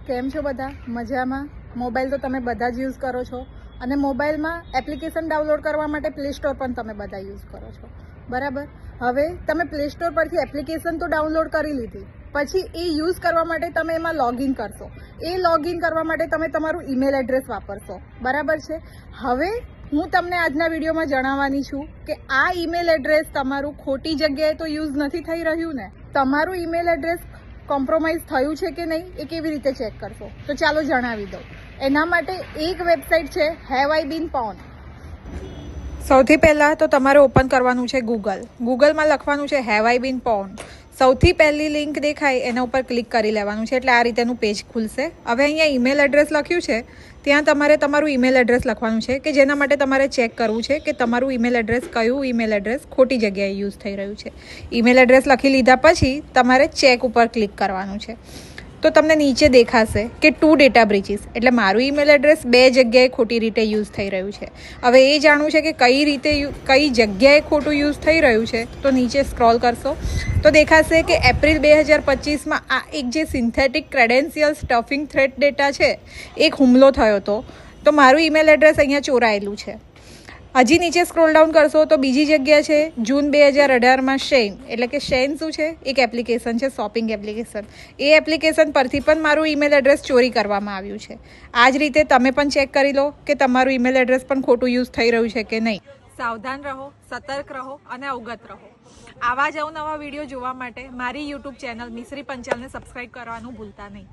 કેમ છો બધા? મજામાં? મોબાઈલ તો તમે બધા જ યુઝ કરો છો અને મોબાઈલમાં એપ્લિકેશન ડાઉનલોડ કરવા માટે પ્લે સ્ટોર પણ તમે બધા યુઝ કરો છો, બરાબર? હવે તમે પ્લે સ્ટોર પરથી એપ્લિકેશન તો ડાઉનલોડ કરી લીધી, પછી એ યુઝ કરવા માટે તમે એમાં લોગિન કરશો. એ લોગિન કરવા માટે તમે તમારું ઈમેલ એડ્રેસ વાપરશો, બરાબર છે? હવે હું તમને આજના વિડીયોમાં જણાવવાની છું કે આ ઈમેલ એડ્રેસ તમારું ખોટી જગ્યાએ તો યુઝ નથી થઈ રહ્યું ને. તમારું ઈમેલ એડ્રેસ કોમ્પ્રોમાઇઝ થયું છે કે નહીં એ કેવી રીતે ચેક કરશો? તો ચાલો જણાવી દઉં. એના માટે એક વેબસાઇટ છે હેવ આઈ બીન પૉન. સૌથી પહેલાં તો તમારે ઓપન કરવાનું છે ગૂગલમાં લખવાનું છે હેવ આઈ બીન પૉન. સૌથી પહેલી લિંક દેખાય એના ઉપર ક્લિક કરી લેવાનું છે, એટલે આ રીતેનું પેજ ખુલશે. હવે અહીંયા ઈમેલ એડ્રેસ લખ્યું છે, ત્યાં તમારે તમારું ઈમેલ એડ્રેસ લખવાનું છે કે જેના માટે તમારે ચેક કરવું છે કે તમારું ઈમેલ એડ્રેસ કયું ઈમેલ એડ્રેસ ખોટી જગ્યાએ યુઝ થઈ રહ્યું છે. ઈમેલ એડ્રેસ લખી લીધા પછી તમારે ચેક ઉપર ક્લિક કરવાનું છે. તો તમને નીચે દેખાશે કે 2 ડેટા બ્રીચીસ, એટલે મારું ઈમેલ એડ્રેસ 2 જગ્યાએ ખોટી રીતે યુઝ થઈ રહ્યું છે. હવે એ જાણવું છે કે કઈ જગ્યાએ ખોટું યુઝ થઈ રહ્યું છે, તો નીચે સ્ક્રોલ કરશો તો દેખાશે કે એપ્રિલ 2025માં આ એક જે synthetic credential stuffing threat data છે, એક હુમલો થયો હતો. તો મારું ઈમેલ એડ્રેસ અહીંયા ચોરાયેલું છે. હજી નીચે સ્ક્રોલ ડાઉન કરશો તો બીજી જગ્યા છે જૂન 2018માં શેન, એટલે કે શેન શું છે? એક એપ્લિકેશન છે, શોપિંગ એપ્લિકેશન. એ એપ્લિકેશન પરથી પણ મારું ઈમેલ એડ્રેસ ચોરી કરવામાં આવ્યું છે. આ જ રીતે તમે પણ ચેક કરી લો કે તમારું ઈમેલ એડ્રેસ પણ ખોટું યુઝ થઈ રહ્યું છે કે નહીં. સાવધાન રહો, સતર્ક રહો અને અવગત રહો. આવા જ અવનવા વિડીયો જોવા માટે મારી યુટ્યુબ ચેનલ મિસરી પંચાલને સબસ્ક્રાઈબ કરવાનું ભૂલતા નહીં.